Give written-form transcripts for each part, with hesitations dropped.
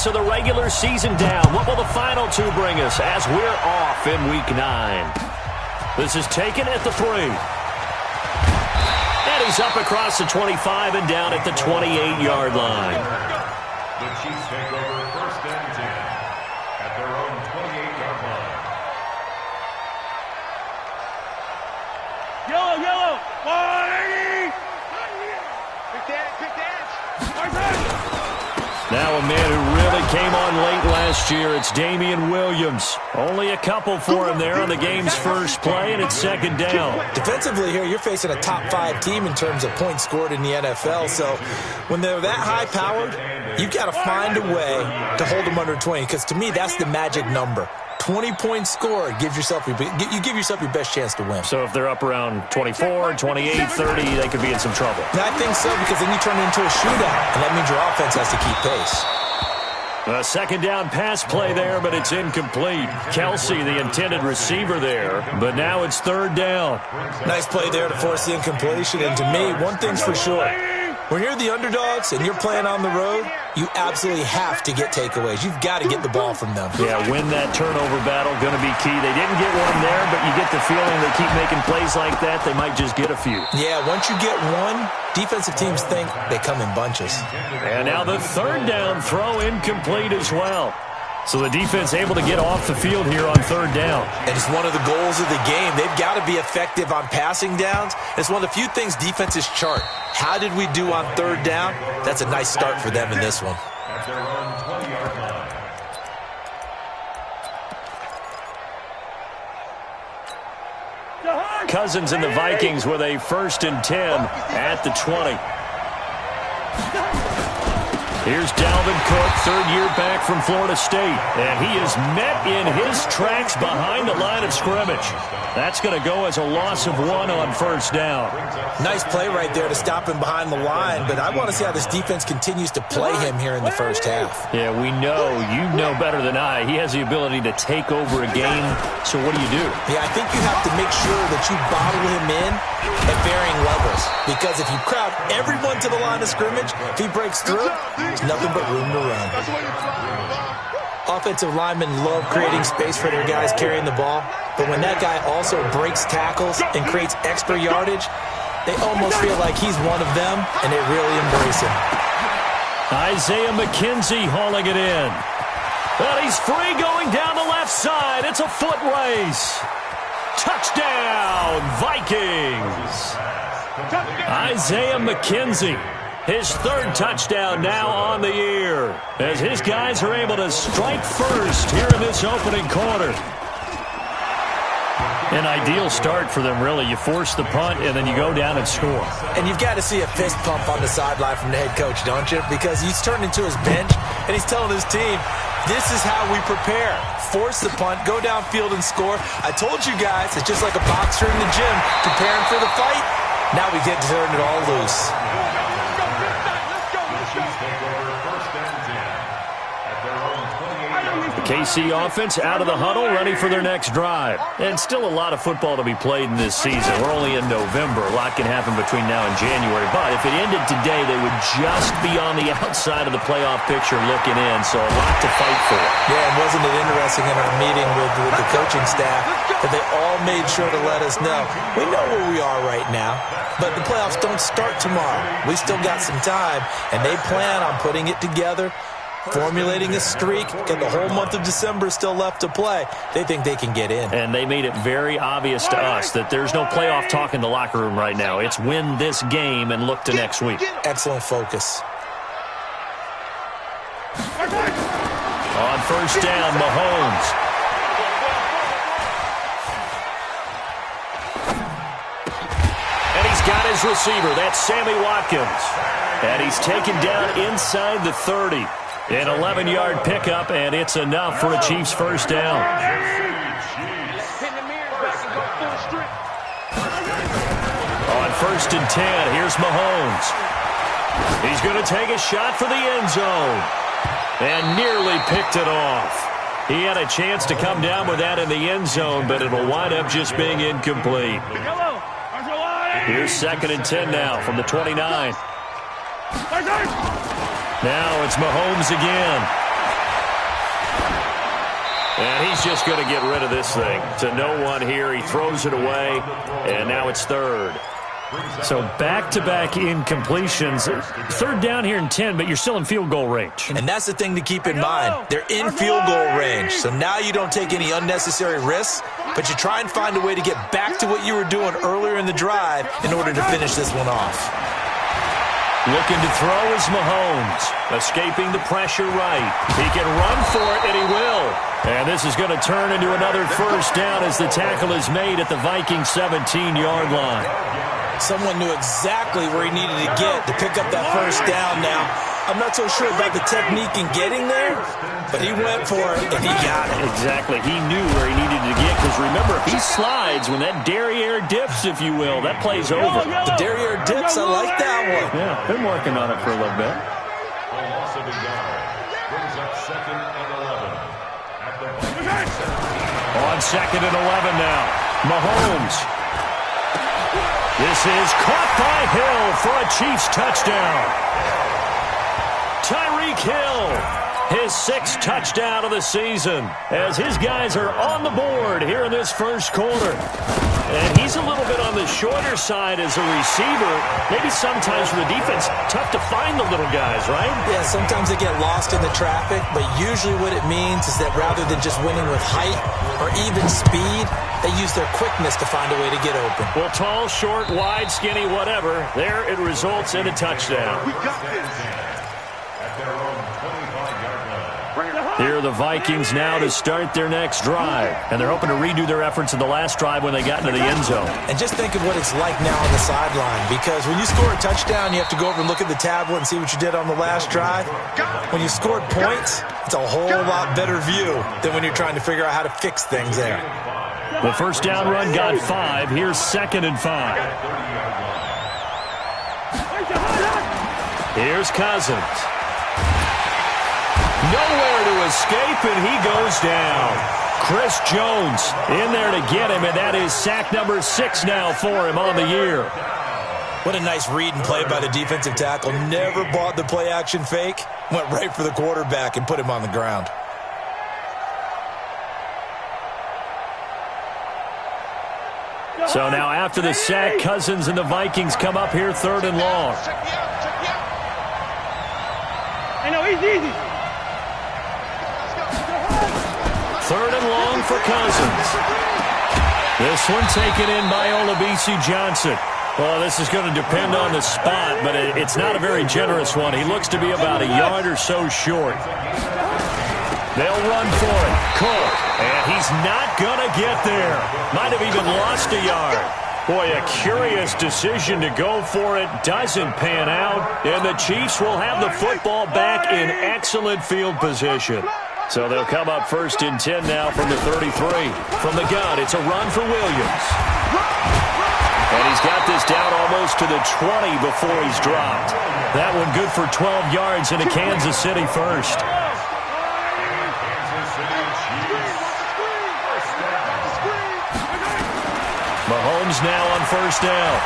minutes of the regular season down. What will the final two bring us as we're off in Week 9? This is taken at the 3. And he's up across the 25 and down at the 28-yard line. The Chiefs take over 1st and 10 at their own 28-yard line. Yellow, 180! Pick that! Now a man who really came on late last year, it's Damian Williams. Only a couple for him there on the game's first play, and it's 2nd down. Defensively here, you're facing a top-5 team in terms of points scored in the NFL, so when they're that high-powered, you've got to find a way to hold them under 20, because to me, that's the magic number. 20 points scored, you give yourself your best chance to win. So if they're up around 24, 28, 30, they could be in some trouble. I think so, because then you turn it into a shootout, and that means your offense has to keep pace. A 2nd down pass play there, but it's incomplete. Kelsey, the intended receiver there, but now it's 3rd down. Nice play there to force the incompletion, and to me, one thing's for sure. When you're the underdogs and you're playing on the road, you absolutely have to get takeaways. You've got to get the ball from them. Yeah, win that turnover battle, going to be key. They didn't get one there, but you get the feeling they keep making plays like that, they might just get a few. Yeah, once you get one, defensive teams think they come in bunches. And now the 3rd down throw incomplete as well. So the defense able to get off the field here on 3rd down. And it's one of the goals of the game. They've got to be effective on passing downs. It's one of the few things defenses chart. How did we do on 3rd down? That's a nice start for them in this one. At their own 20-yard line. Cousins and the Vikings with a 1st and 10 at the 20. Here's Dalvin Cook, 3rd-year back from Florida State. And he is met in his tracks behind the line of scrimmage. That's going to go as a loss of 1 on 1st down. Nice play right there to stop him behind the line, but I want to see how this defense continues to play him here in the first half. Yeah, we know, you know better than I, he has the ability to take over a game. So what do you do? Yeah, I think you have to make sure that you bottle him in at varying levels, because if you crowd everyone to the line of scrimmage, if he breaks through, there's nothing but room to run. Offensive linemen love creating space for their guys carrying the ball, but when that guy also breaks tackles and creates extra yardage, they almost feel like he's one of them, and they really embrace him. Isaiah McKenzie hauling it in. But he's free going down the left side. It's a foot race. Touchdown, Vikings. Isaiah McKenzie. His 3rd touchdown now on the year as his guys are able to strike first here in this opening quarter. An ideal start for them, really. You force the punt, and then you go down and score. And you've got to see a fist pump on the sideline from the head coach, don't you? Because he's turned into his bench, and he's telling his team, this is how we prepare. Force the punt, go downfield and score. I told you guys, it's just like a boxer in the gym preparing for the fight. Now we get to turn it all loose. KC offense out of the huddle, ready for their next drive. And still a lot of football to be played in this season. We're only in November. A lot can happen between now and January. But if it ended today, they would just be on the outside of the playoff picture looking in. So a lot to fight for. Yeah, and wasn't it interesting in our meeting with the coaching staff that they all made sure to let us know, we know where we are right now, but the playoffs don't start tomorrow. We still got some time, and they plan on putting it together, formulating a streak, and the whole month of December still left to play. They think they can get in. And they made it very obvious to us that there's no playoff talk in the locker room right now. It's win this game and look to next week. Excellent focus. On 1st down, Mahomes. And he's got his receiver. That's Sammy Watkins. And he's taken down inside the 30. An 11-yard pickup, and it's enough for a Chiefs 1st down. On 1st and 10, here's Mahomes. He's going to take a shot for the end zone. And nearly picked it off. He had a chance to come down with that in the end zone, but it'll wind up just being incomplete. Here's 2nd and 10 now from the 29. Now it's Mahomes again. And he's just going to get rid of this thing. To no one here. He throws it away, and now it's third. So back-to-back incompletions. Third down here in 10, but you're still in field goal range. And that's the thing to keep in mind. They're in field goal range. So now you don't take any unnecessary risks, but you try and find a way to get back to what you were doing earlier in the drive in order to finish this one off. Looking to throw is Mahomes. Escaping the pressure right. He can run for it, and he will. And this is going to turn into another first down as the tackle is made at the Vikings 17-yard line. Someone knew exactly where he needed to get to pick up that first down now. I'm not so sure about the technique in getting there, but he went for it, and he got it. Exactly. He knew where he needed to get, because remember, if he slides, when that derriere dips, if you will, that play's over. The derriere dips, I like that one. Yeah, been working on it for a little bit. On second and 11 now. Mahomes. This is caught by Hill for a Chiefs touchdown. Tyreek Hill, his 6th touchdown of the season, as his guys are on the board here in this first quarter. And he's a little bit on the shorter side as a receiver. Maybe sometimes for the defense, tough to find the little guys, right? Yeah, sometimes they get lost in the traffic, but usually what it means is that rather than just winning with height or even speed, they use their quickness to find a way to get open. Well, tall, short, wide, skinny, whatever, there it results in a touchdown. We got this. At their own 25-yard line. Here are the Vikings now to start their next drive. And they're hoping to redo their efforts in the last drive when they got into the end zone. And just think of what it's like now on the sideline, because when you score a touchdown, you have to go over and look at the tablet and see what you did on the last drive. When you scored points, it's a whole lot better view than when you're trying to figure out how to fix things there. The first down run got 5. Here's 2nd and 5. Here's Cousins. Nowhere to escape, and he goes down. Chris Jones in there to get him, and that is sack number 6 now for him on the year. What a nice read and play by the defensive tackle. Never bought the play-action fake. Went right for the quarterback and put him on the ground. So now after the sack, Cousins and the Vikings come up here 3rd and long. I know, easy. 3rd and long for Cousins. This one taken in by Olabisi Johnson. Well, this is going to depend on the spot, but it's not a very generous one. He looks to be about a yard or so short. They'll run for it. Cook. And he's not going to get there. Might have even lost a yard. Boy, a curious decision to go for it. Doesn't pan out. And the Chiefs will have the football back in excellent field position. So they'll come up 1st and 10 now from the 33. From the gun, it's a run for Williams. And he's got this down almost to the 20 before he's dropped. That one good for 12 yards into Kansas City first. Mahomes now on 1st down.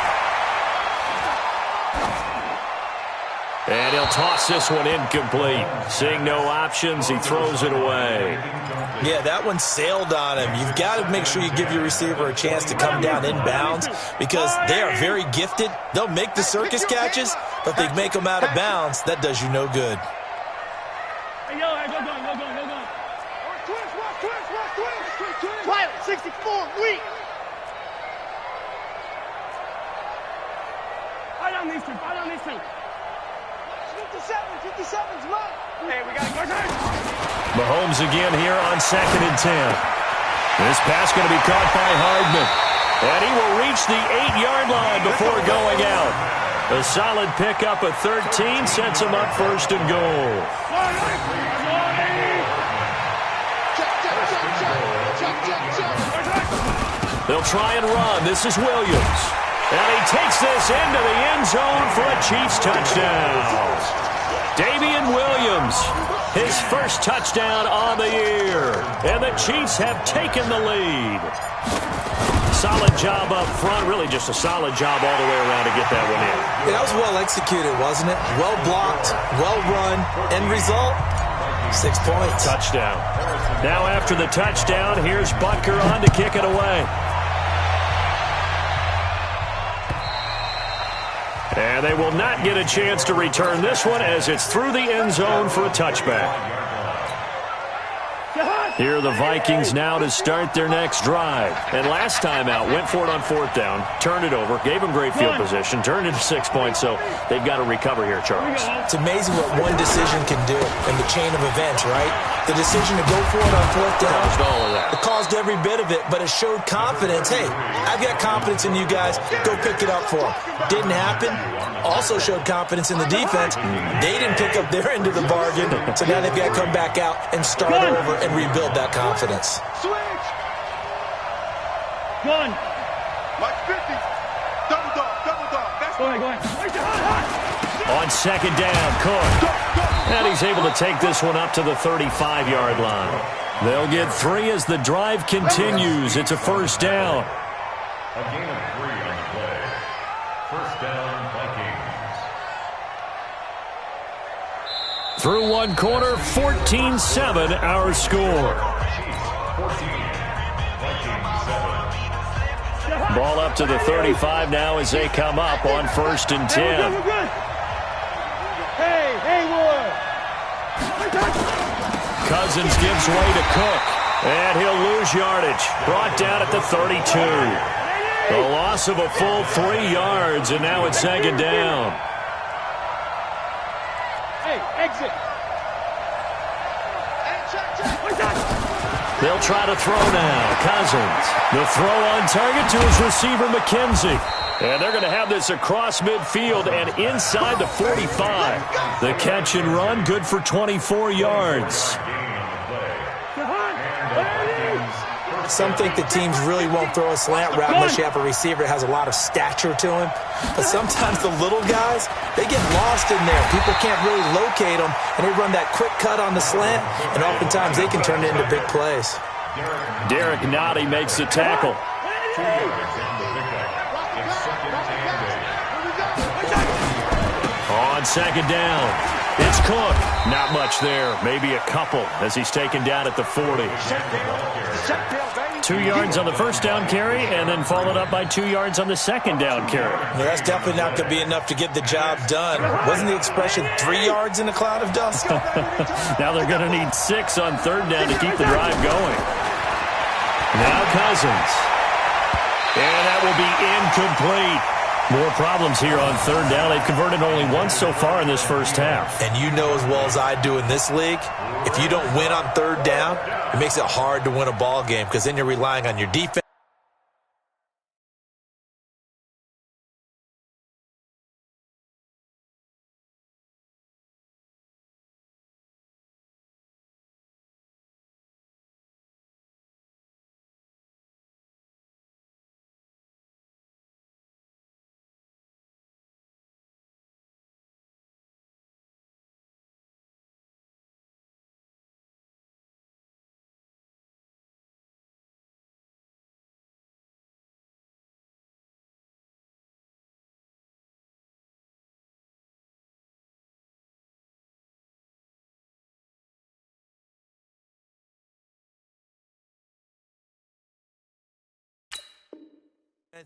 And he'll toss this one incomplete. Seeing no options, he throws it away. Yeah, that one sailed on him. You've got to make sure you give your receiver a chance to come down inbounds because they are very gifted. They'll make the circus catches, but if they make them out of bounds, that does you no good. Hey, yo, go. Twist. Quiet, 64, weak. Fight on these two. 57's low. Hey, we got to go. Mahomes again here on 2nd and 10. This pass going to be caught by Hardman. And he will reach the 8-yard line before going out. A solid pickup of 13 sets him up 1st and goal. They'll try and run. This is Williams. And he takes this into the end zone for a Chiefs touchdown. Damian Williams, his 1st touchdown on the year. And the Chiefs have taken the lead. Solid job up front. Really just a solid job all the way around to get that one in. Yeah, that was well executed, wasn't it? Well blocked, well run. End result, 6 points. Touchdown. Now after the touchdown, here's Butker on to kick it away. And they will not get a chance to return this one as it's through the end zone for a touchback. Here are the Vikings now to start their next drive. And last time out, went for it on 4th down, turned it over, gave them great field position, turned it to 6 points, so they've got to recover here, Charles. It's amazing what one decision can do in the chain of events, right? The decision to go for it on 4th down. Caused all of that. It caused every bit of it, but it showed confidence. Hey, I've got confidence in you guys. Go pick it up for them. Didn't happen. Also showed confidence in the defense. They didn't pick up their end of the bargain, so now they've got to come back out and start over and rebuild that confidence. Switch. Gun. Like 50. Double dog. That's Go ahead. On 2nd down, Cook. And he's able to take this one up to the 35-yard line. They'll get 3 as the drive continues. It's a 1st down. A gain of 3 on the play. 1st down, Vikings. Through 1 quarter, 14-7 our score. Chiefs 14, Vikings 7. Ball up to the 35 now as they come up on 1st and 10. We're good. Hey, Haywood. Cousins gives way to Cook, and he'll lose yardage. Brought down at the 32. The loss of a full 3 yards, and now it's 2nd down. Hey, exit. They'll try to throw now. Cousins. The throw on target to his receiver, McKenzie. And they're going to have this across midfield and inside the 45. The catch and run, good for 24 yards. Some think the teams really won't throw a slant route unless you have a receiver that has a lot of stature to him. But sometimes the little guys, they get lost in there. People can't really locate them, and they run that quick cut on the slant, and oftentimes they can turn it into big plays. Derek Nottie makes the tackle. 2 yards on the pickup. It's 2nd and 8. On 2nd down, it's Cook. Not much there, maybe a couple as he's taken down at the 40. 2 yards on the 1st down carry and then followed up by 2 yards on the 2nd down carry. Well, that's definitely not going to be enough to get the job done. Wasn't the expression 3 yards in a cloud of dust? Now they're going to need 6 on 3rd down to keep the drive going. Now Cousins. And that will be incomplete. More problems here on 3rd down. They've converted only once so far in this first half. And you know as well as I do in this league, if you don't win on 3rd down, it makes it hard to win a ball game because then you're relying on your defense.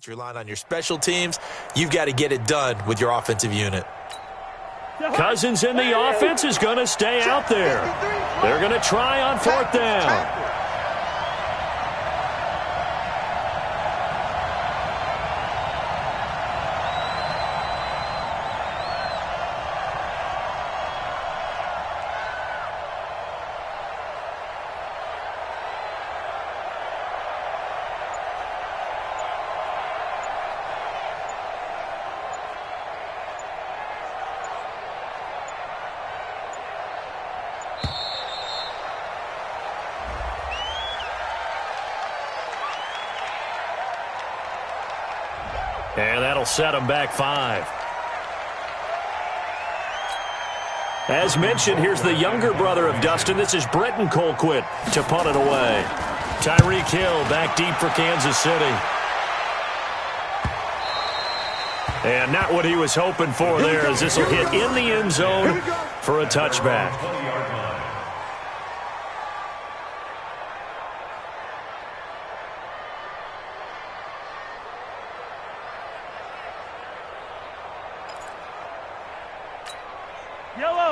You're relying on your special teams. You've got to get it done with your offensive unit. Cousins in the offense is going to stay out there. They're going to try on 4th down. And that'll set them back 5. As mentioned, here's the younger brother of Dustin. This is Brenton Colquitt to punt it away. Tyreek Hill back deep for Kansas City. And not what he was hoping for there as this will hit in the end zone for a touchback.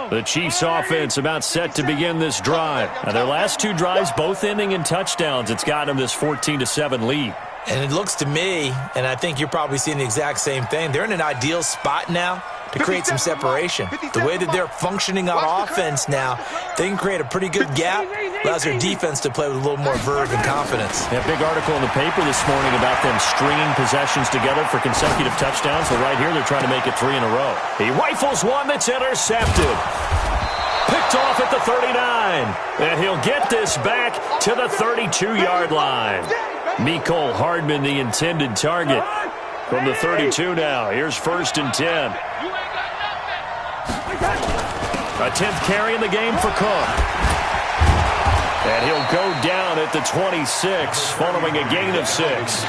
The Chiefs offense about set to begin this drive. Now, their last two drives both ending in touchdowns. It's gotten them this 14-7 lead. And it looks to me, and I think you're probably seeing the exact same thing, they're in an ideal spot now to create some separation. The way that they're functioning on offense now, they can create a pretty good gap, allows their defense to play with a little more verve and confidence. A big article in the paper this morning about them stringing possessions together for consecutive touchdowns. So right here, they're trying to make it 3 in a row. He rifles one that's intercepted. Picked off at the 39. And he'll get this back to the 32-yard line. Mecole Hardman, the intended target. From the 32 now. Here's 1st and 10. A 10th carry in the game for Cook. And he'll go down at the 26, following a gain of 6.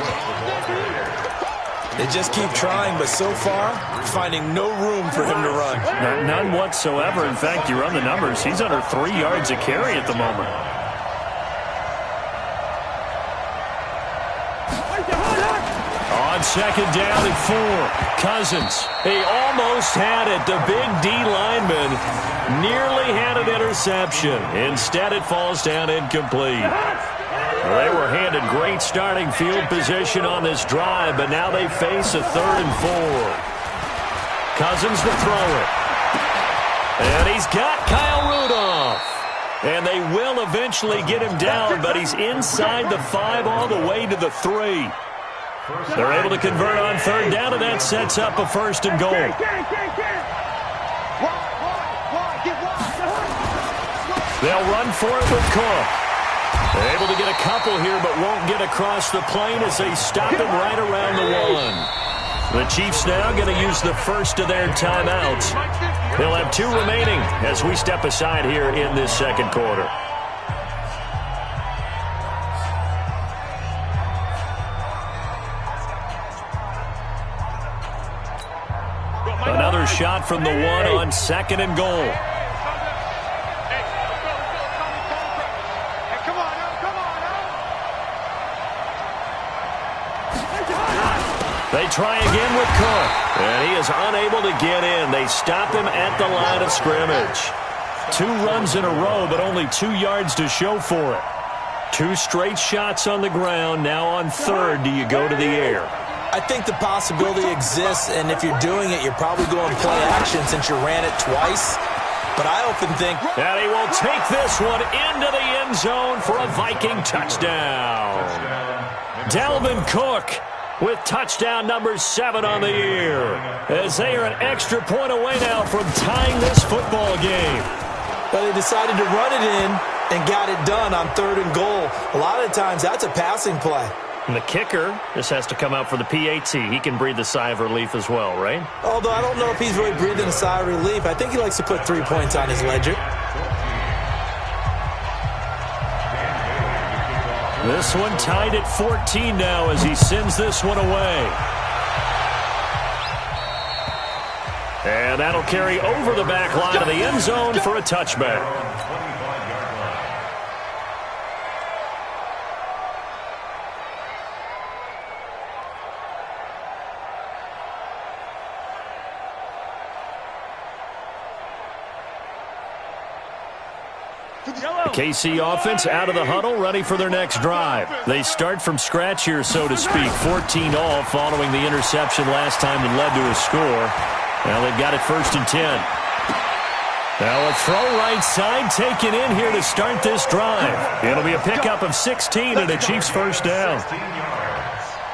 They just keep trying, but so far, finding no room for him to run. None whatsoever. In fact, you run the numbers. He's under 3 yards a carry at the moment. On 2nd down and 4, Cousins. He almost had it. The big D lineman nearly had an interception. Instead, it falls down incomplete. They were handed great starting field position on this drive, but now they face a 3rd and 4. Cousins to throw it. And he's got Kyle Rudolph. And they will eventually get him down, but he's inside the 5 all the way to the 3. They're able to convert on 3rd down, and that sets up a 1st and goal. They'll run for it with Cook. They're able to get a couple here, but won't get across the plane as they stop him right around the 1. The Chiefs now going to use the first of their timeouts. They'll have 2 remaining as we step aside here in this 2nd quarter. Another shot from the 1 on 2nd and goal. They try again with Cook, and he is unable to get in. They stop him at the line of scrimmage. 2 runs in a row, but only 2 yards to show for it. 2 straight shots on the ground. Now on 3rd, do you go to the air? I think the possibility exists, and if you're doing it, you're probably going play action since you ran it twice. But I often think... And he will take this one into the end zone for a Viking touchdown. Dalvin Cook with touchdown number 7 on the year, as they are an extra point away now from tying this football game. But they decided to run it in and got it done on 3rd and goal. A lot of times, that's a passing play. And the kicker just has to come out for the PAT. He can breathe a sigh of relief as well, right? Although I don't know if he's really breathing a sigh of relief. I think he likes to put 3 points on his ledger. This one tied at 14 now as he sends this one away. And that'll carry over the back line of the end zone for a touchback. The KC offense out of the huddle, ready for their next drive. They start from scratch here, so to speak. 14 all following the interception last time that led to a score. Now they've got it 1st and 10. Now a throw right side taken in here to start this drive. It'll be a pickup of 16 and a Chiefs 1st down.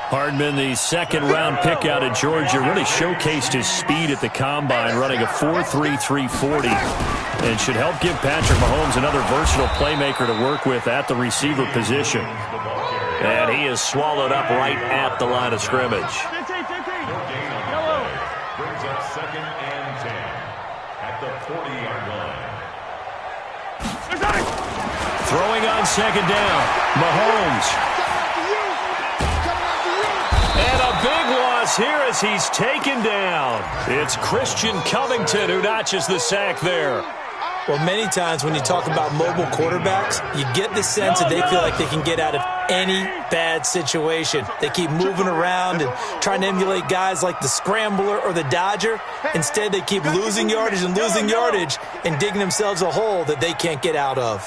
Hardman, the 2nd-round pick out of Georgia, really showcased his speed at the combine, running a 4.33 340, and should help give Patrick Mahomes another versatile playmaker to work with at the receiver position. And he is swallowed up right at the line of scrimmage. Brings up 2nd and 10 at the 40-yard line. Throwing on 2nd down, Mahomes. And a big loss here as he's taken down. It's Christian Covington who notches the sack there. Well, many times when you talk about mobile quarterbacks, you get the sense that they feel like they can get out of any bad situation. They keep moving around and trying to emulate guys like the scrambler or the dodger. Instead, they keep losing yardage and digging themselves a hole that they can't get out of.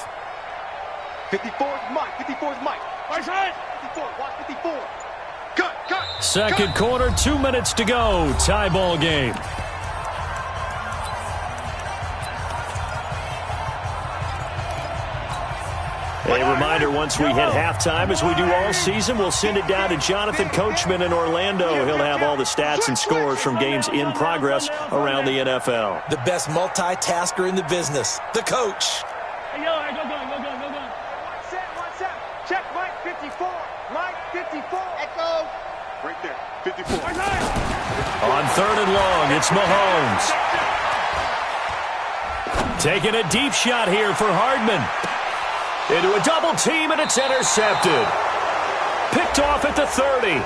54 is Mike. 54 is Mike. Watch 54. Watch 54. Cut. Second quarter, 2 minutes to go. Tie ball game. A reminder, once we hit halftime, as we do all season, we'll send it down to Jonathan Coachman in Orlando. He'll have all the stats and scores from games in progress around the NFL. The best multitasker in the business, the coach. Hey, yo, go. One set. Check Mike 54. Mike 54. Echo. Right there. 54. On third and long, it's Mahomes. Taking a deep shot here for Hardman. Into a double team, and it's intercepted. Picked off at the 30.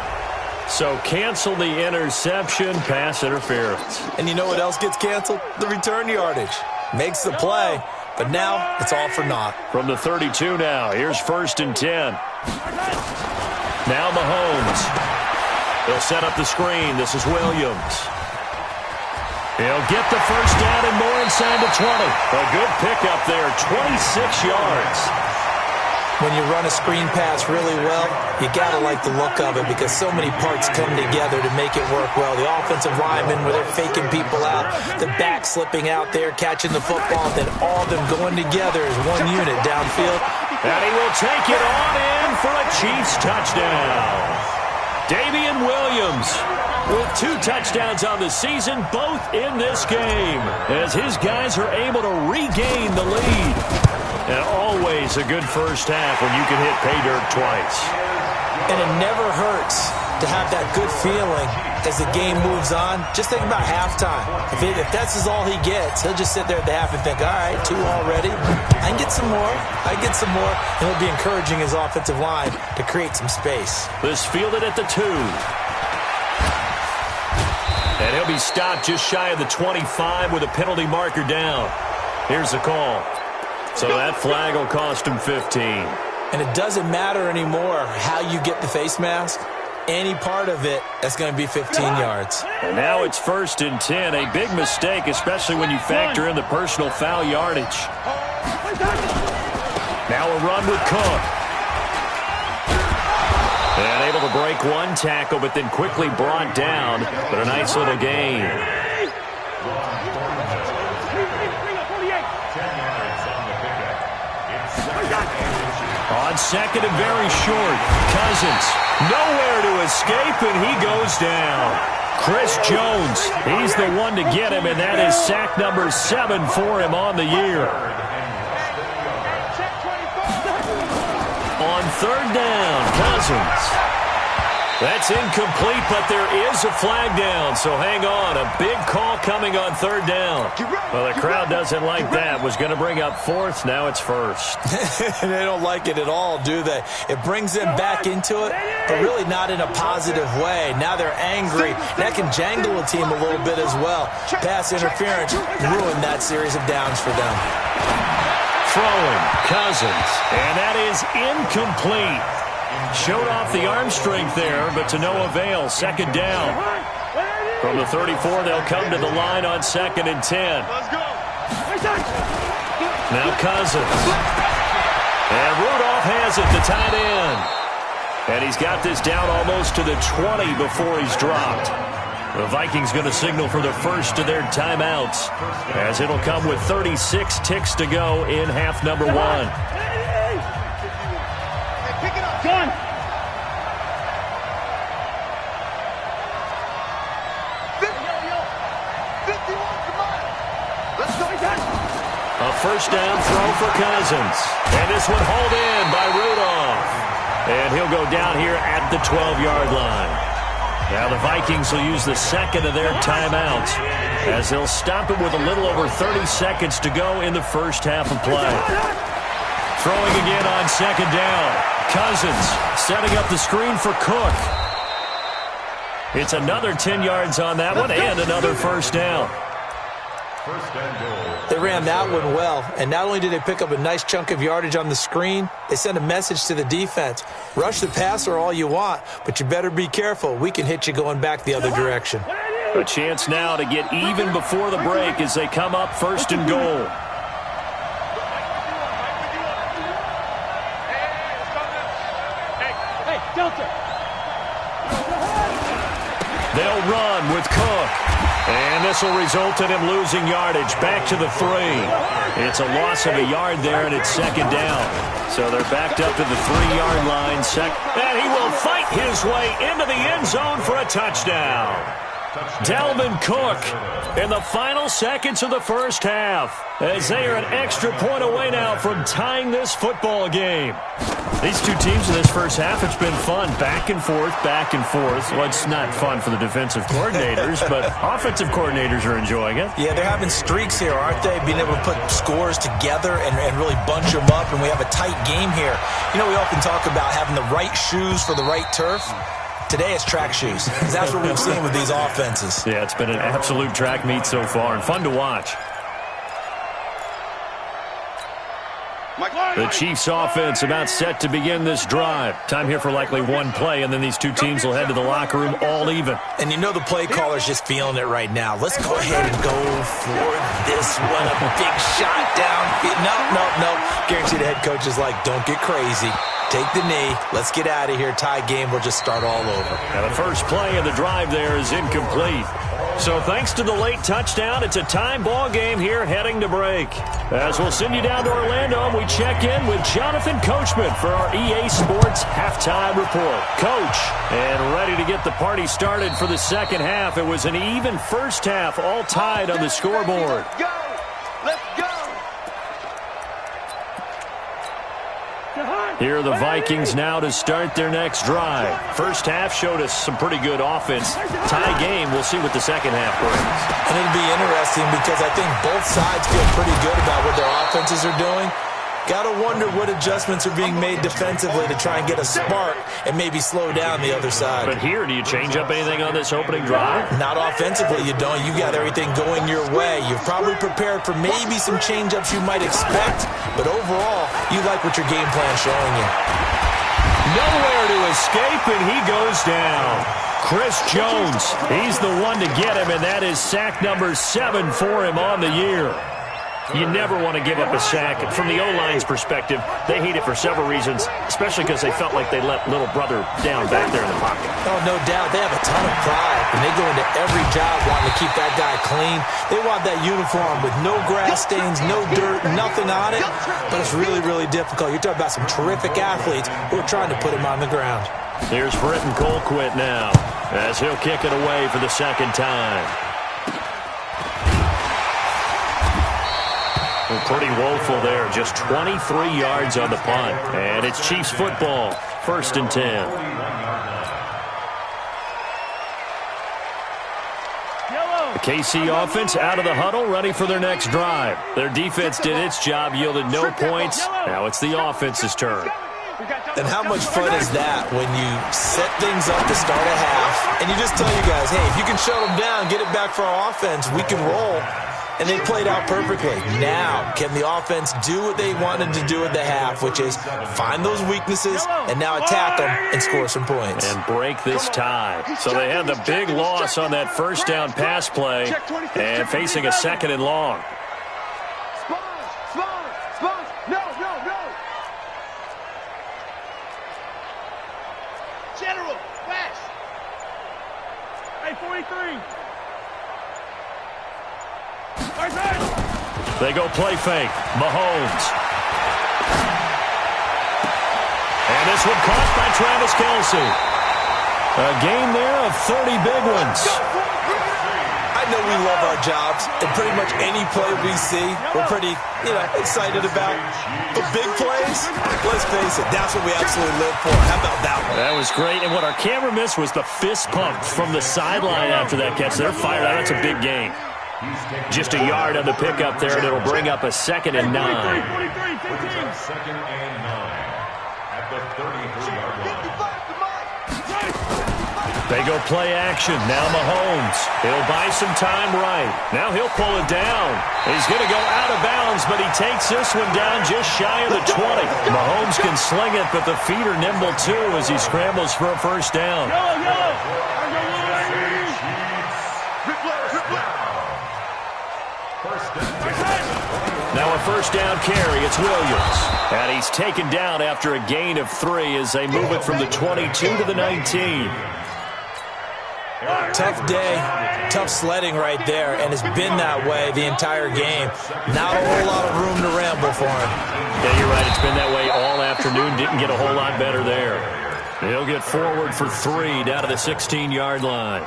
So cancel the interception, pass interference. And you know what else gets canceled? The return yardage. Makes the play, but now it's all for naught. From the 32 now, here's 1st and 10. Now Mahomes. He'll set up the screen. This is Williams. He'll get the first down and more inside the 20. A good pickup there, 26 yards. When you run a screen pass really well, you got to like the look of it because so many parts come together to make it work well. The offensive linemen, where they're faking people out, the back slipping out there, catching the football, then all of them going together as one unit downfield. And he will take it on in for a Chiefs touchdown. Damian Williams with 2 touchdowns on the season, both in this game, as his guys are able to regain the lead. And always a good first half when you can hit pay dirt twice. And it never hurts to have that good feeling as the game moves on. Just think about halftime. If that's all he gets, he'll just sit there at the half and think, all right, 2 already. I can get some more. And he'll be encouraging his offensive line to create some space. This fielded at the 2. And he'll be stopped just shy of the 25 with a penalty marker down. Here's the call. So that flag will cost him 15. And it doesn't matter anymore how you get the face mask. Any part of it, that's going to be 15 yards. And now it's 1st and 10. A big mistake, especially when you factor in the personal foul yardage. Now a run with Cook. And able to break one tackle, but then quickly brought down. But a nice little gain. On second and very short, Cousins nowhere to escape, and he goes down. Chris Jones, he's the one to get him, and that is sack number 7 for him on the year. On third down, Cousins. That's incomplete, but there is a flag down, so hang on. A big call coming on third down. Well, the crowd doesn't like that. Was going to bring up 4th, now it's 1st. They don't like it at all, do they? It brings them back into it, but really not in a positive way. Now they're angry. That can jangle a team a little bit as well. Pass interference ruined that series of downs for them. Throwing, Cousins, and that is incomplete. Showed off the arm strength there, but to no avail. Second down. From the 34, they'll come to the line on 2nd and 10. Let's go. Now Cousins. And Rudolph has it, the tight end. And he's got this down almost to the 20 before he's dropped. The Vikings going to signal for the first of their timeouts, as it'll come with 36 ticks to go in half number 1. A first down throw for Cousins. And this one hauled in by Rudolph. And he'll go down here at the 12-yard line. Now the Vikings will use the second of their timeouts, as they'll stop it with a little over 30 seconds to go in the first half of play. Throwing again on second down. Cousins setting up the screen for Cook. It's another 10 yards on that one and another first down. First and goal. They ran that one well, and not only did they pick up a nice chunk of yardage on the screen, they sent a message to the defense. Rush the passer all you want, but you better be careful. We can hit you going back the other direction. A chance now to get even before the break as they come up first and goal. Hey, Delta. They'll run with Cook. And this will result in him losing yardage back to the 3. It's a loss of a yard there, and it's second down. So they're backed up to the 3-yard line. And he will fight his way into the end zone for a touchdown. Dalvin Cook in the final seconds of the first half, as they are an extra point away now from tying this football game. These two teams in this first half, it's been fun. Back and forth, back and forth. Well, it's not fun for the defensive coordinators, but offensive coordinators are enjoying it. Yeah, they're having streaks here, aren't they? Being able to put scores together and really bunch them up, and we have a tight game here. You know, we often talk about having the right shoes for the right turf. Today it's track shoes, because that's what we've seen with these offenses. Yeah, it's been an absolute track meet so far, and fun to watch. The Chiefs offense about set to begin this drive. Time here for likely one play, and then these two teams will head to the locker room all even. And you know the play caller's just feeling it right now. Let's go ahead and go for this one. A big shot down. No. Guarantee the head coach is like, don't get crazy. Take the knee. Let's get out of here. Tie game. We'll just start all over. Now the first play of the drive there is incomplete. So thanks to the late touchdown, it's a time ball game here heading to break. As we'll send you down to Orlando, and we check in with Jonathan Coachman for our EA Sports Halftime Report. Coach, and ready to get the party started for the second half. It was an even first half, all tied on the scoreboard. Let's go! Let's go! Here are the Vikings now to start their next drive. First half showed us some pretty good offense. Tie game, we'll see what the second half brings. And it'll be interesting because I think both sides feel pretty good about what their offenses are doing. Got to wonder what adjustments are being made defensively to try and get a spark and maybe slow down the other side. But here, do you change up anything on this opening drive? Not offensively, you don't. You got everything going your way. You've probably prepared for maybe some change-ups you might expect, but overall, you like what your game plan's showing you. Nowhere to escape, and he goes down. Chris Jones, he's the one to get him, and that is sack number 7 for him on the year. You never want to give up a sack. From the O-line's perspective, they hate it for several reasons, especially because they felt like they let little brother down back there in the pocket. Oh, no doubt. They have a ton of pride, and they go into every job wanting to keep that guy clean. They want that uniform with no grass stains, no dirt, nothing on it, but it's really, really difficult. You're talking about some terrific athletes who are trying to put him on the ground. Here's Britton Colquitt now, as he'll kick it away for the second time. Pretty woeful there. Just 23 yards on the punt. And it's Chiefs football. First and 10. The KC offense out of the huddle, ready for their next drive. Their defense did its job, yielded no points. Now it's the offense's turn. And how much fun is that when you set things up to start a half, and you just tell you guys, hey, if you can shut them down, get it back for our offense, we can roll. And they played out perfectly. Now, can the offense do what they wanted to do at the half, which is find those weaknesses and now attack them and score some points. And break this tie. So they had the big loss on that first down pass play and facing a second and long. Spons! No! General, West! Hey, 43! They go play fake. Mahomes. And this one caught by Travis Kelce. A game there of 30 big ones. I know we love our jobs, and pretty much any play we see, we're pretty, excited about. But big plays, let's face it, that's what we absolutely live for. How about that one? That was great, and what our camera missed was the fist pump from the sideline after that catch. They're fired out. That's a big game. Just a yard on the pickup there, and it'll bring up a second and 9. Second and 9 at the 33-yard line. They go play action. Now Mahomes. He'll buy some time right. Now he'll pull it down. He's going to go out of bounds, but he takes this one down just shy of the 20. Mahomes can sling it, but the feet are nimble too as he scrambles for a first down. Now a first down carry. It's Williams. And he's taken down after a gain of 3 as they move it from the 22 to the 19. Tough day, tough sledding right there, and it's been that way the entire game. Not a whole lot of room to ramble for him. Yeah, you're right. It's been that way all afternoon. Didn't get a whole lot better there. He'll get forward for 3 down to the 16-yard line.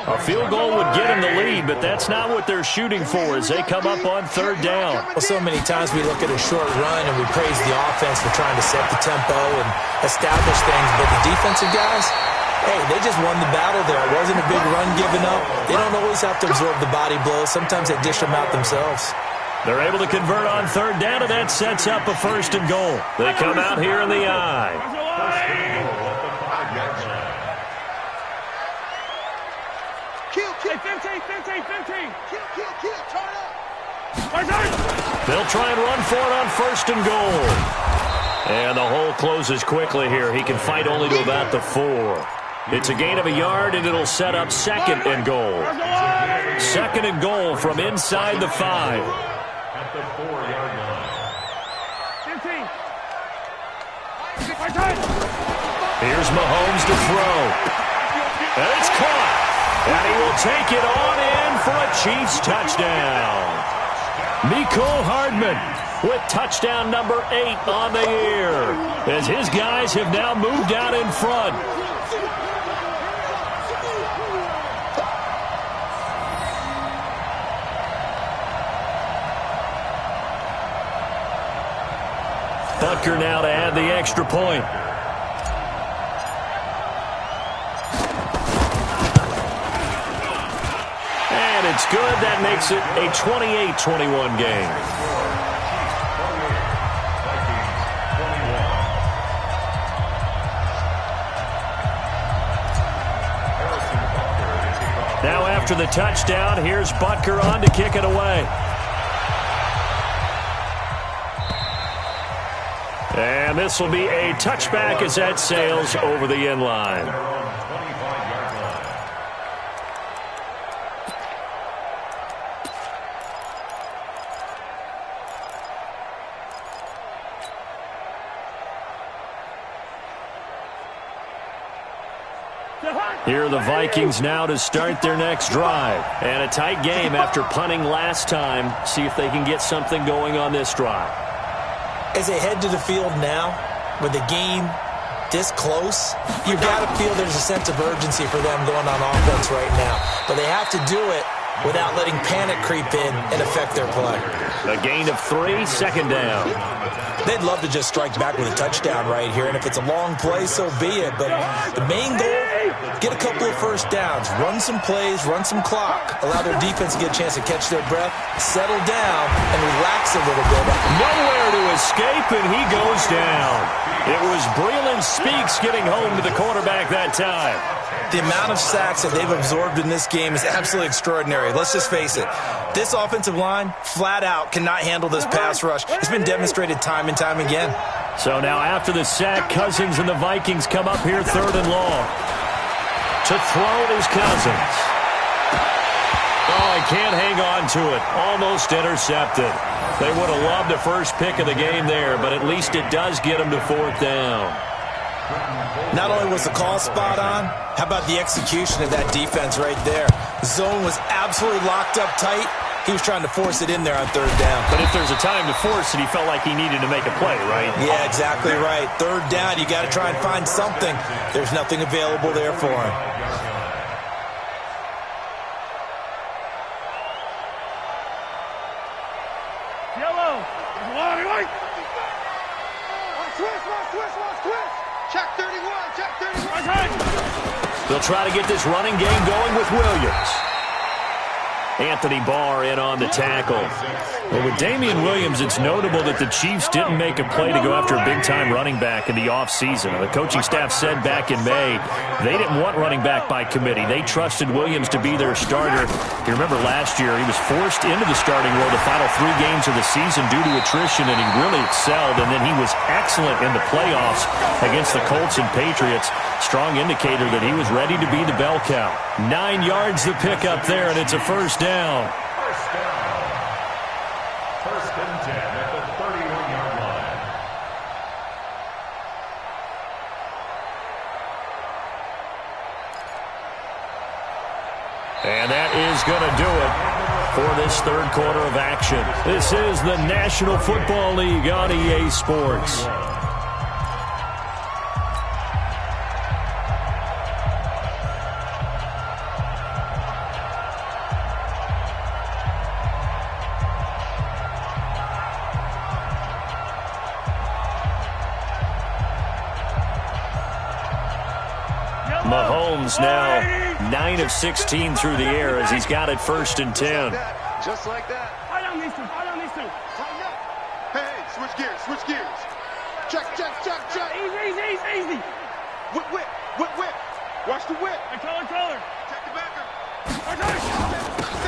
A field goal would get him the lead, but that's not what they're shooting for as they come up on third down. Well, so many times we look at a short run and we praise the offense for trying to set the tempo and establish things, but the defensive guys, hey, they just won the battle there. It wasn't a big run given up. They don't always have to absorb the body blows. Sometimes they dish them out themselves. They're able to convert on third down, and that sets up a first and goal. They come out here in the I. Kill, 15. Kill, turn up. They'll try and run for it on first and goal. And the hole closes quickly here. He can fight only to about the 4. It's a gain of a yard, and it'll set up second and goal. Second and goal from inside the 5. At the 4-yard line. 15. Here's Mahomes to throw. And it's caught. And he will take it on in for a Chiefs touchdown. Mecole Hardman with touchdown number 8 on the year as his guys have now moved out in front. Butker now to add the extra point. And it's good. That makes it a 28-21 game. Now after the touchdown, here's Butker on to kick it away. And this will be a touchback as that sails over the end line. Here are the Vikings now to start their next drive. And a tight game after punting last time. See if they can get something going on this drive. As they head to the field now, with the game this close, you've got to feel there's a sense of urgency for them going on offense right now. But they have to do it without letting panic creep in and affect their play. A gain of 3, second down. They'd love to just strike back with a touchdown right here, and if it's a long play, so be it. But the main goal, get a couple of first downs, run some plays, run some clock, allow their defense to get a chance to catch their breath, settle down, and relax a little bit. Nowhere to escape, and he goes down. It was Breeland Speaks getting home to the quarterback that time. The amount of sacks that they've absorbed in this game is absolutely extraordinary. Let's just face it. This offensive line, flat out, cannot handle this pass rush. It's been demonstrated time and time again. So now after the sack, Cousins and the Vikings come up here third and long. To throw is Cousins. Oh, he can't hang on to it. Almost intercepted. They would have loved the first pick of the game there, but at least it does get them to fourth down. Not only was the call spot on, how about the execution of that defense right there? Zone was absolutely locked up tight. He was trying to force it in there on third down. But if there's a time to force it, he felt like he needed to make a play, right? Yeah, exactly right. Third down, you got to try and find something. There's nothing available there for him. Yellow. White. Twist. Check 31. They'll try to get this running game going with Williams. Anthony Barr in on the tackle. Well, with Damian Williams, it's notable that the Chiefs didn't make a play to go after a big-time running back in the offseason. The coaching staff said back in May they didn't want running back by committee. They trusted Williams to be their starter. You remember last year he was forced into the starting role the final 3 games of the season due to attrition, and he really excelled. And then he was excellent in the playoffs against the Colts and Patriots. Strong indicator that he was ready to be the bell cow. 9 yards the pick up there, and it's a first down. First and 10 at the 31-yard line. And that is going to do it for this third quarter of action. This is the National Football League on EA Sports. Mahomes now 9 of 16 through the air as he's got it first and 10. Just like that. I don't need to. Tighten up. Hey, switch gears. Check. Easy. Whip. Watch the whip. Hey, color. Check the backer.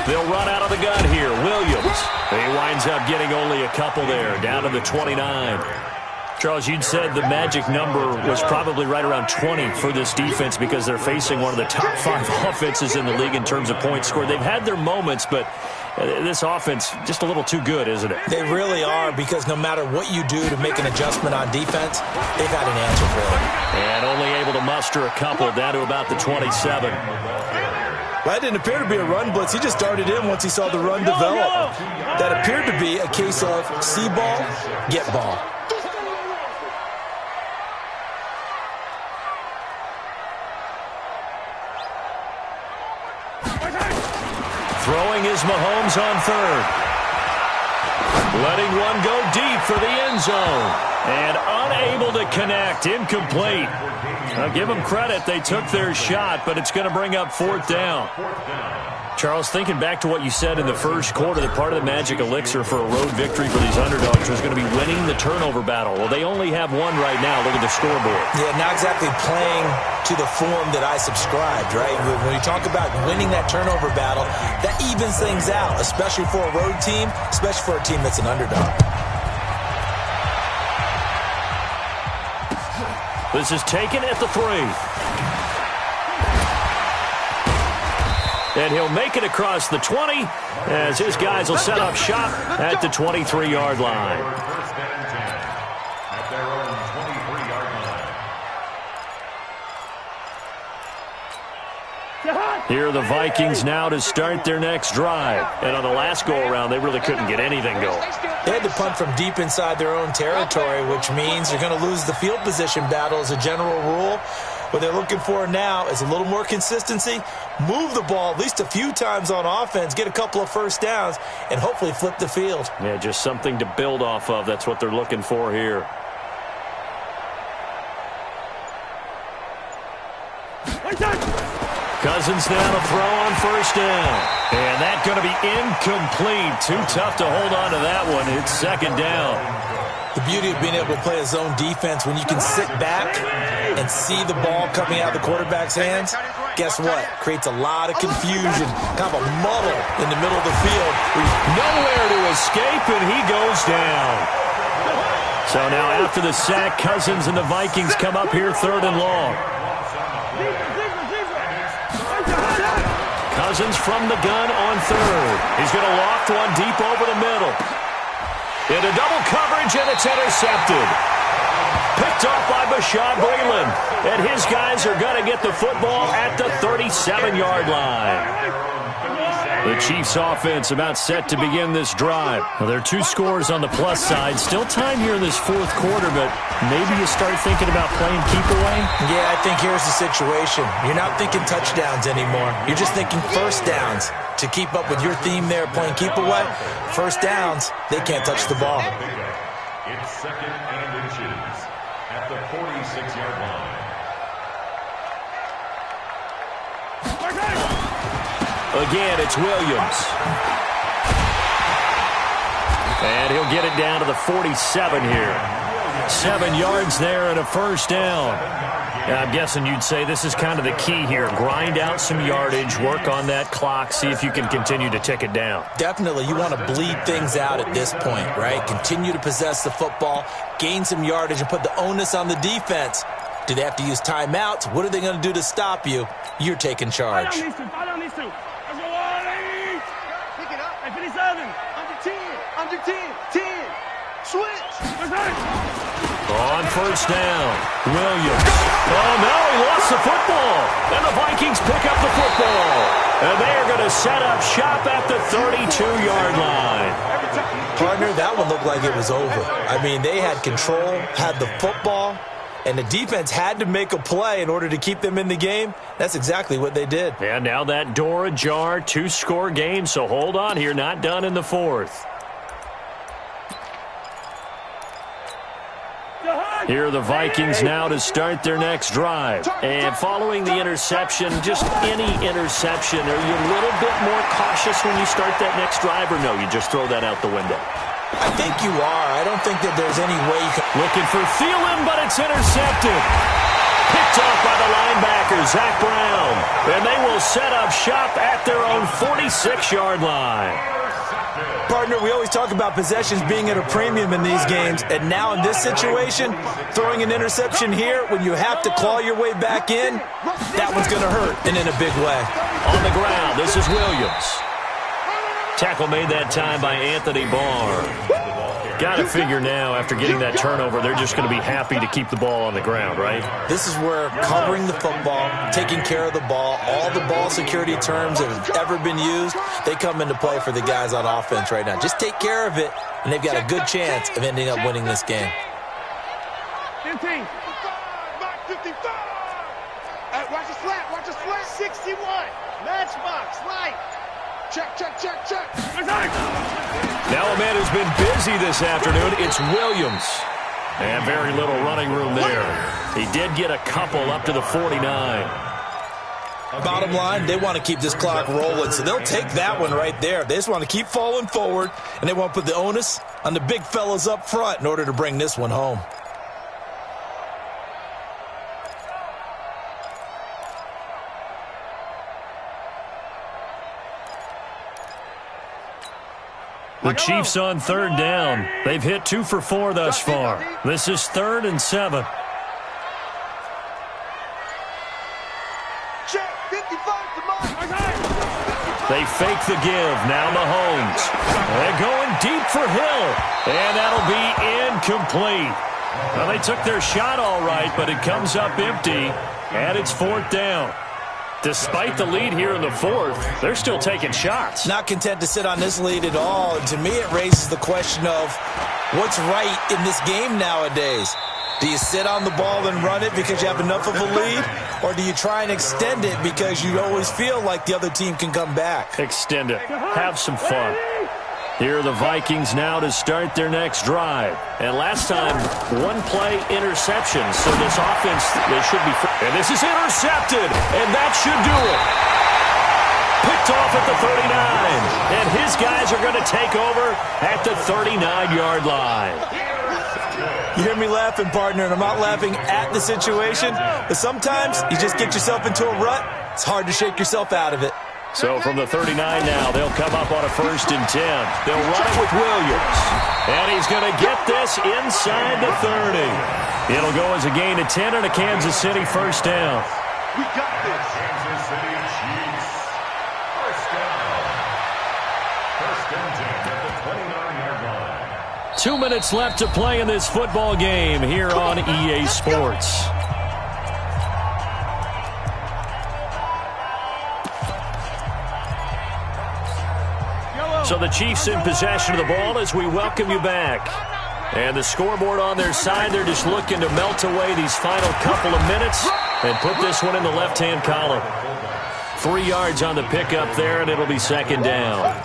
They'll run out of the gun here. Williams. He winds up getting only a couple there, down to the 29. Charles, you'd said the magic number was probably right around 20 for this defense because they're facing one of the top 5 offenses in the league in terms of points scored. They've had their moments, but this offense just a little too good, isn't it? They really are, because no matter what you do to make an adjustment on defense, they've had an answer for it. And only able to muster a couple down to about the 27. That didn't appear to be a run blitz. He just darted in once he saw the run develop. That appeared to be a case of see ball, get ball. Throwing is Mahomes on third. Letting one go deep for the end zone. And unable to connect. Incomplete. I'll give them credit. They took their shot, but it's going to bring up 4th down. Charles, thinking back to what you said in the first quarter, that part of the magic elixir for a road victory for these underdogs was going to be winning the turnover battle. Well, they only have one right now. Look at the scoreboard. Yeah, not exactly playing to the form that I subscribed, right? When you talk about winning that turnover battle, that evens things out, especially for a road team, especially for a team that's an underdog. This is taken at the 3. And he'll make it across the 20 as his guys will set up shop at the 23-yard line. First and 10 at their own 23-yard line. Here are the Vikings now to start their next drive. And on the last go-around, they really couldn't get anything going. They had to punt from deep inside their own territory, which means you're going to lose the field position battle as a general rule. What they're looking for now is a little more consistency, move the ball at least a few times on offense, get a couple of first downs, and hopefully flip the field. Yeah, just something to build off of. That's what they're looking for here. Cousins now to throw on first down. And that's going to be incomplete. Too tough to hold on to that one. It's 2nd down. The beauty of being able to play a zone defense when you can sit back and see the ball coming out of the quarterback's hands, guess what? Creates a lot of confusion, kind of a muddle in the middle of the field. Nowhere to escape, and he goes down. So now after the sack, Cousins and the Vikings come up here 3rd and long. Cousins from the gun on 3rd. He's going to loft one deep over the middle. Into double coverage, and it's intercepted. Picked off by Bashaud Breeland. And his guys are going to get the football at the 37-yard line. The Chiefs offense about set to begin this drive. Well, there are 2 scores on the plus side. Still time here in this 4th quarter, but maybe you start thinking about playing keep away? Yeah, I think here's the situation. You're not thinking touchdowns anymore. You're just thinking first downs. To keep up with your theme there, playing keep away, first downs, they can't touch the ball. It's 2nd and inches at the 46-yard line. Again, it's Williams. And he'll get it down to the 47 here. 7 yards there and a first down. I'm guessing you'd say this is kind of the key here. Grind out some yardage, work on that clock, see if you can continue to tick it down. Definitely. You want to bleed things out at this point, right? Continue to possess the football, gain some yardage, and put the onus on the defense. Do they have to use timeouts? What are they going to do to stop you? You're taking charge. Fall down these two. Let's go, Wally. Pick it up. Hey, 57. Under 10. 10. Switch. Let's go. On first down, Williams. Oh, no, he lost the football. And the Vikings pick up the football. And they are going to set up shop at the 32-yard line. Partner, that one looked like it was over. I mean, they had control, had the football, and the defense had to make a play in order to keep them in the game. That's exactly what they did. And now that door ajar, 2-score game, so hold on here, not done in the fourth. Here are the Vikings now to start their next drive. And following the interception, just any interception, are you a little bit more cautious when you start that next drive, or no, you just throw that out the window? I think you are. I don't think that there's any way you can... Looking for Thielen, but it's intercepted. Picked off by the linebacker, Zach Brown. And they will set up shop at their own 46-yard line. Partner, we always talk about possessions being at a premium in these games, and now in this situation, throwing an interception here when you have to claw your way back in, that one's going to hurt, and in a big way. On the ground, this is Williams. Tackle made that time by Anthony Barr. Got to figure now, after getting that turnover, they're just going to be happy to keep the ball on the ground, right? This is where covering the football, taking care of the ball, all the ball security terms that have ever been used, they come into play for the guys on offense right now. Just take care of it, and they've got a good chance of ending up winning this game. 15. 55. Watch the slap. 61. Matchbox. Light. Check. Now a man who's been busy this afternoon, it's Williams. And very little running room there. He did get a couple up to the 49. Bottom line, they want to keep this clock rolling, so they'll take that one right there. They just want to keep falling forward, and they want to put the onus on the big fellas up front in order to bring this one home. The Chiefs on third down. They've hit 2 for 4 thus far. This is 3rd and 7. They fake the give. Now Mahomes. They're going deep for Hill. And that'll be incomplete. Well, they took their shot all right, but it comes up empty. And it's 4th down. Despite the lead here in the 4th, they're still taking shots. Not content to sit on this lead at all. And to me, it raises the question of what's right in this game nowadays. Do you sit on the ball and run it because you have enough of a lead? Or do you try and extend it because you always feel like the other team can come back? Extend it. Have some fun. Here are the Vikings now to start their next drive. And last time, 1-play interception. So this offense, they should be... And this is intercepted. And that should do it. Picked off at the 39. And his guys are going to take over at the 39-yard line. You hear me laughing, partner, and I'm not laughing at the situation. But sometimes you just get yourself into a rut. It's hard to shake yourself out of it. So from the 39 now, they'll come up on a 1st and 10. They'll run it with Williams. And he's going to get this inside the 30. It'll go as a gain of 10 and a Kansas City 1st down. We got this. Kansas City Chiefs. 1st and 10 at the 29-yard line. 2 minutes left to play in this football game here on EA Sports. So the Chiefs in possession of the ball as we welcome you back. And the scoreboard on their side, they're just looking to melt away these final couple of minutes and put this one in the left-hand column. 3 yards on the pickup there, and it'll be 2nd down.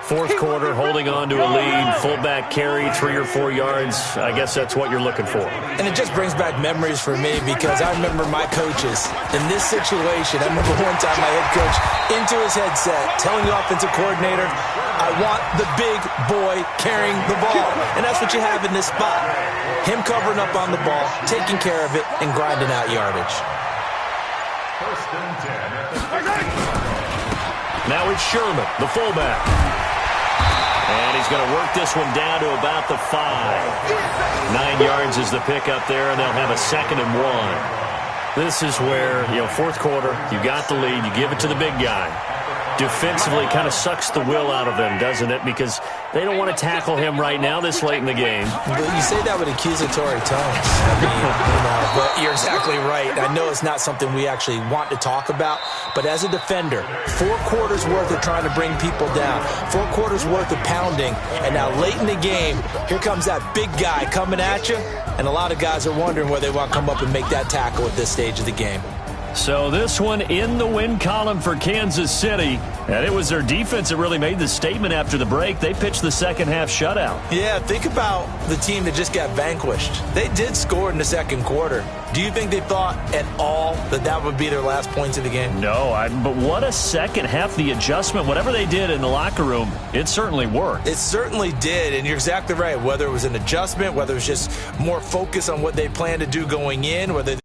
Fourth quarter, holding on to a lead, fullback carry, 3 or 4 yards. I guess that's what you're looking for. And it just brings back memories for me because I remember my coaches in this situation. I remember one time my head coach into his headset telling the offensive coordinator, I want the big boy carrying the ball. And that's what you have in this spot. Him covering up on the ball, taking care of it, and grinding out yardage. First and 10. Now it's Sherman, the fullback. And he's going to work this one down to about the 5. 9 yards is the pickup there, and they'll have a 2nd and 1. This is where, fourth quarter, you got the lead, you give it to the big guy. Defensively kind of sucks the will out of them, doesn't it? Because they don't want to tackle him right now this late in the game. But you say that with accusatory tones. But you're exactly right. I know it's not something we actually want to talk about, but as a defender, 4 quarters worth of trying to bring people down, 4 quarters worth of pounding, and now late in the game, here comes that big guy coming at you, and a lot of guys are wondering whether they want to come up and make that tackle at this stage of the game. So this one in the win column for Kansas City. And it was their defense that really made the statement after the break. They pitched the second half shutout. Yeah, think about the team that just got vanquished. They did score in the second quarter. Do you think they thought at all that that would be their last points of the game? No, but what a second half. The adjustment, whatever they did in the locker room, it certainly worked. It certainly did, and you're exactly right. Whether it was an adjustment, whether it was just more focus on what they planned to do going in, whether